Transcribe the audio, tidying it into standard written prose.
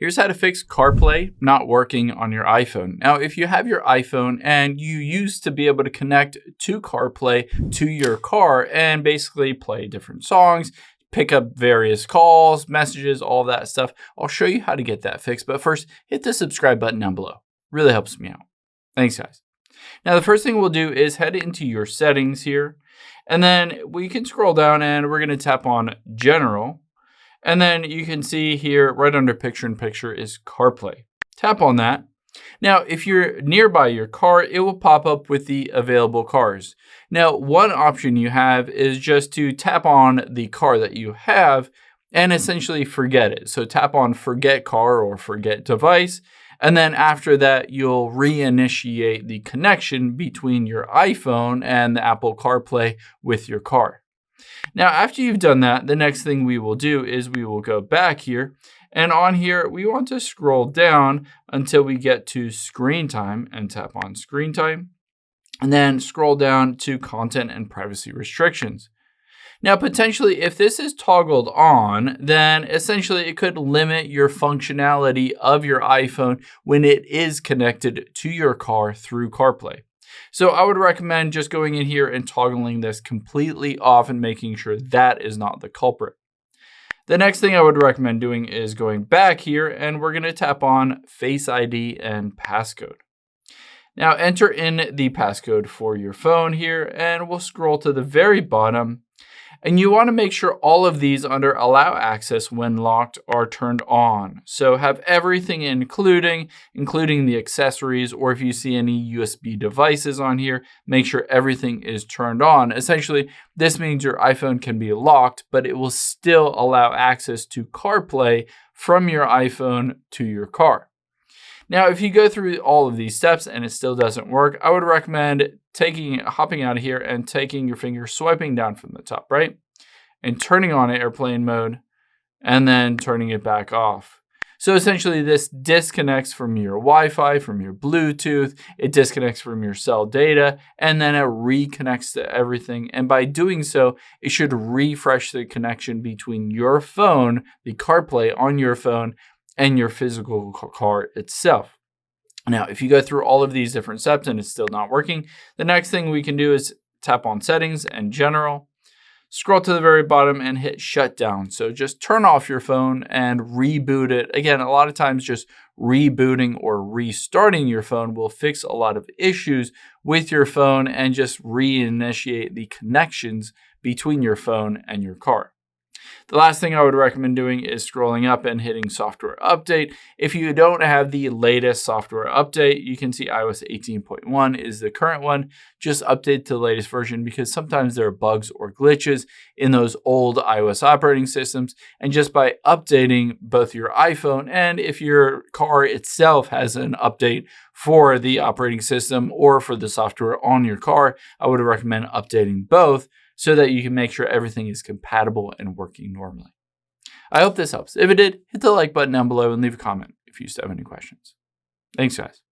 Here's how to fix CarPlay not working on your iPhone. Now, if you have your iPhone and you used to be able to connect to CarPlay to your car and basically play different songs, pick up various calls, messages, all that stuff, I'll show you how to get that fixed. But first, hit the subscribe button down below. Really helps me out. Thanks, guys. Now, the first thing we'll do is head into your settings here, and then we can scroll down and we're going to tap on General. And then you can see here right under picture in picture is CarPlay. Tap on that. Now, if you're nearby your car, it will pop up with the available cars. Now, one option you have is just to tap on the car that you have and essentially forget it. So tap on Forget Car or Forget Device. And then after that, you'll reinitiate the connection between your iPhone and the Apple CarPlay with your car. Now, after you've done that, the next thing we will do is we will go back here. And on here, we want to scroll down until we get to Screen Time and tap on Screen Time. And then scroll down to Content and Privacy Restrictions. Now, potentially, if this is toggled on, then essentially it could limit your functionality of your iPhone when it is connected to your car through CarPlay. So I would recommend just going in here and toggling this completely off and making sure that is not the culprit. The next thing I would recommend doing is going back here and we're going to tap on Face ID and passcode. Now enter in the passcode for your phone here and we'll scroll to the very bottom. And you want to make sure all of these under Allow Access when locked are turned on. So have everything including the accessories, or if you see any USB devices on here, make sure everything is turned on. Essentially, this means your iPhone can be locked, but it will still allow access to CarPlay from your iPhone to your car. Now, if you go through all of these steps and it still doesn't work, I would recommend hopping out of here and taking your finger, swiping down from the top right, and turning on airplane mode, and then turning it back off. So essentially, this disconnects from your Wi-Fi, from your Bluetooth, it disconnects from your cell data, and then it reconnects to everything. And by doing so, it should refresh the connection between your phone, the CarPlay on your phone, and your physical car itself. Now, if you go through all of these different steps and it's still not working, the next thing we can do is tap on Settings and General, scroll to the very bottom and hit Shutdown. So just turn off your phone and reboot it. Again, a lot of times just rebooting or restarting your phone will fix a lot of issues with your phone and just reinitiate the connections between your phone and your car. The last thing I would recommend doing is scrolling up and hitting Software Update. If you don't have the latest software update, you can see iOS 18.1 is the current one. Just update to the latest version because sometimes there are bugs or glitches in those old iOS operating systems. And just by updating both your iPhone and if your car itself has an update for the operating system or for the software on your car, I would recommend updating both, so that you can make sure everything is compatible and working normally. I hope this helps. If it did, hit the like button down below and leave a comment if you still have any questions. Thanks, guys.